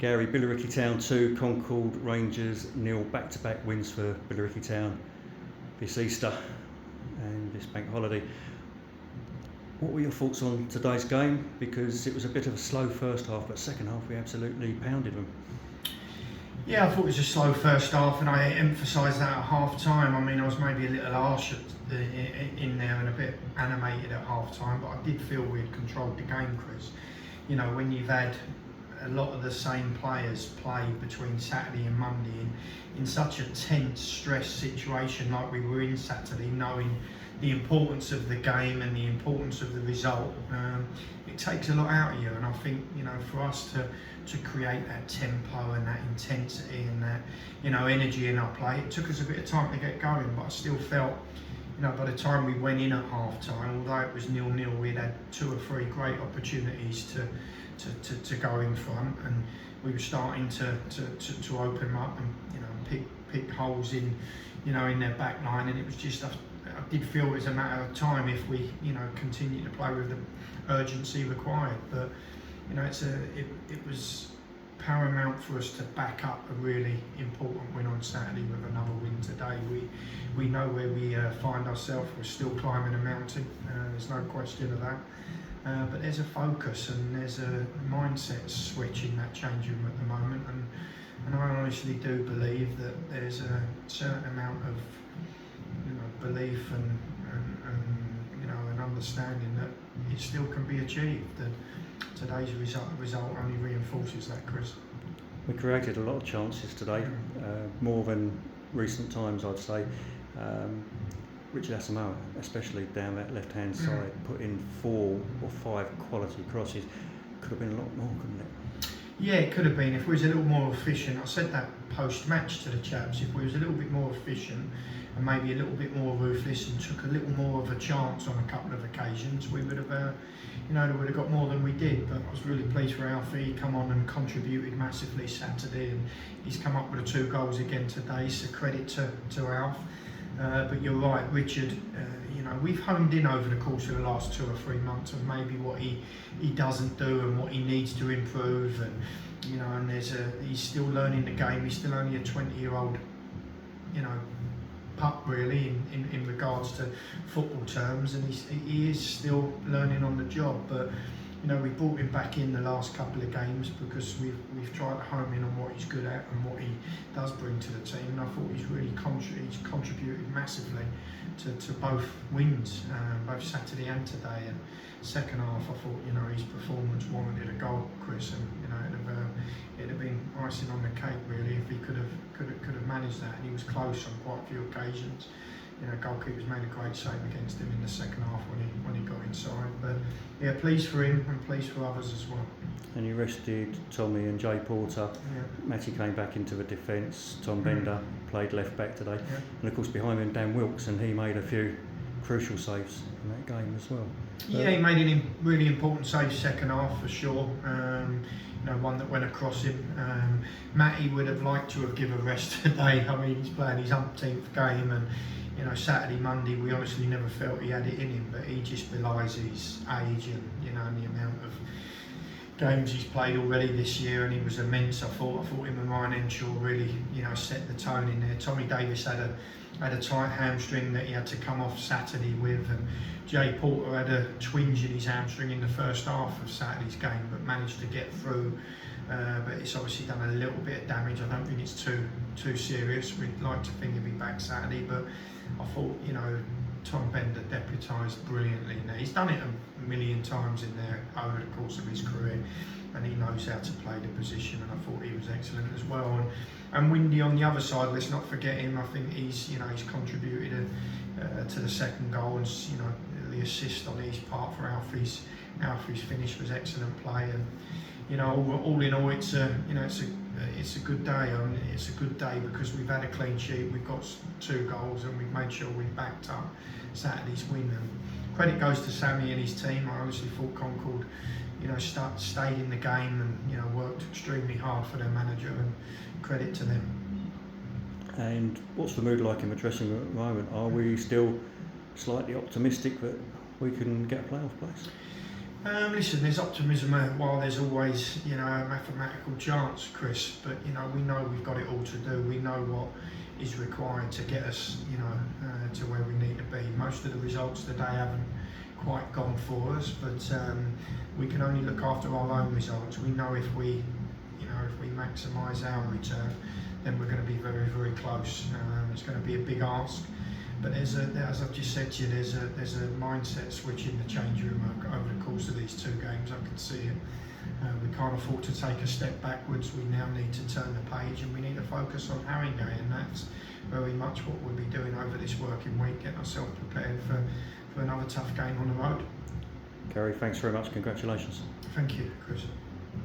Gary, Billericay Town 2, Concord Rangers 0, back-to-back wins for Billericay Town this Easter and this bank holiday. What were your thoughts on today's game? Because it was a bit of a slow first half, but second half we absolutely pounded them. Yeah, I thought it was a slow first half, and I emphasised that at half time. I mean, I was maybe a little harsh in there and a bit animated at half time, but I did feel we had controlled the game, Chris. You know, when you've had a lot of the same players play between Saturday and Monday in such a tense, stress situation like we were in Saturday, knowing the importance of the game and the importance of the result, it takes a lot out of you. And I think, you know, for us to create that tempo and that intensity and that, you know, energy in our play, it took us a bit of time to get going, but I still felt, you know, by the time we went in at half time, although it was 0-0, we'd had 2 or 3 great opportunities to go in front, and we were starting to open up and, you know, pick holes in, you know, in their back line. And it was just, I did feel it was a matter of time if we, you know, continue to play with the urgency required. But, you know, it was paramount for us to back up a really important win on Saturday with another win today. We know where we find ourselves. We're still climbing a mountain. There's no question of that. But there's a focus and there's a mindset switch in that change room at the moment, and I honestly do believe that there's a certain amount of, you know, belief and you know, an understanding that it still can be achieved. And today's result only reinforces that, Chris. We created a lot of chances today, more than recent times, I'd say. Richard Asamoah, especially down that left-hand side, put in 4 or 5 quality crosses. Could have been a lot more, couldn't it? Yeah, it could have been if we was a little more efficient. I said that post-match to the chaps. If we was a little bit more efficient and maybe a little bit more ruthless and took a little more of a chance on a couple of occasions, we would have, you know, would have got more than we did. But I was really pleased for Alfie. He come on and contributed massively Saturday, and he's come up with the 2 goals again today. So credit to Alf. But you're right, Richard, you know, we've honed in over the course of the last 2 or 3 months of maybe what he doesn't do and what he needs to improve, and, you know, and he's still learning the game. He's still only a 20-year-old, you know, pup really in regards to football terms, and he is still learning on the job. But, you know, we brought him back in the last couple of games because we've tried to home in on what he's good at and what he does bring to the team. And I thought he's really contributed massively to both wins, both Saturday and today. And second half, I thought, you know, his performance warranted a goal, Chris, and, you know, it'd have been icing on the cake really if he could have managed that. And he was close on quite a few occasions. You know, goalkeeper's made a great save against him in the second half when he got inside. But yeah, pleased for him and pleased for others as well. And you rested Tommy and Jay Porter. Yeah. Matty came back into the defence. Tom Bender played left back today. Yeah. And of course behind him Dan Wilkes, and he made a few crucial saves in that game as well. Yeah, he made a really important save second half for sure. You know, one that went across him. Matty would have liked to have given a rest today. I mean, he's playing his umpteenth game, and, you know, Saturday, Monday, we honestly never felt he had it in him, but he just belies his age and, you know, and the amount of games he's played already this year, and he was immense. I thought him and Ryan Henshaw really, you know, set the tone in there. Tommy Davis had a tight hamstring that he had to come off Saturday with, and Jay Porter had a twinge in his hamstring in the first half of Saturday's game, but managed to get through. But it's obviously done a little bit of damage. I don't think it's too serious. We'd like to think he'll be back Saturday, but I thought, you know, Tom Bender deputised brilliantly in there. He's done it a million times in there over the course of his career, and he knows how to play the position, and I thought he was excellent as well. And Windy on the other side, let's not forget him. I think he's contributed to the second goal, and, you know, the assist on his part for Alfie's finish was excellent play. And, you know, all in all, it's a good day. I mean, it's a good day because we've had a clean sheet, we've got 2 goals, and we've made sure we've backed up Saturday's win. And credit goes to Sammy and his team. I honestly thought Concord, you know, stayed in the game and, you know, worked extremely hard for their manager, and credit to them. And what's the mood like in the dressing room at the moment? Are we still slightly optimistic that we can get a playoff place? Listen, there's optimism while there's always, a mathematical chance, Chris. But we know we've got it all to do. We know what is required to get us, to where we need to be. Most of the results today haven't quite gone for us, but we can only look after our own results. We know if we maximise our return, then we're going to be very, very close. It's going to be a big ask. But as I've just said to you, there's a mindset switch in the change room over the course of these 2 games. I can see it. We can't afford to take a step backwards. We now need to turn the page, and we need to focus on Haringey, and that's very much what we'll be doing over this working week, getting ourselves prepared for another tough game on the road. Gary, thanks very much. Congratulations. Thank you, Chris.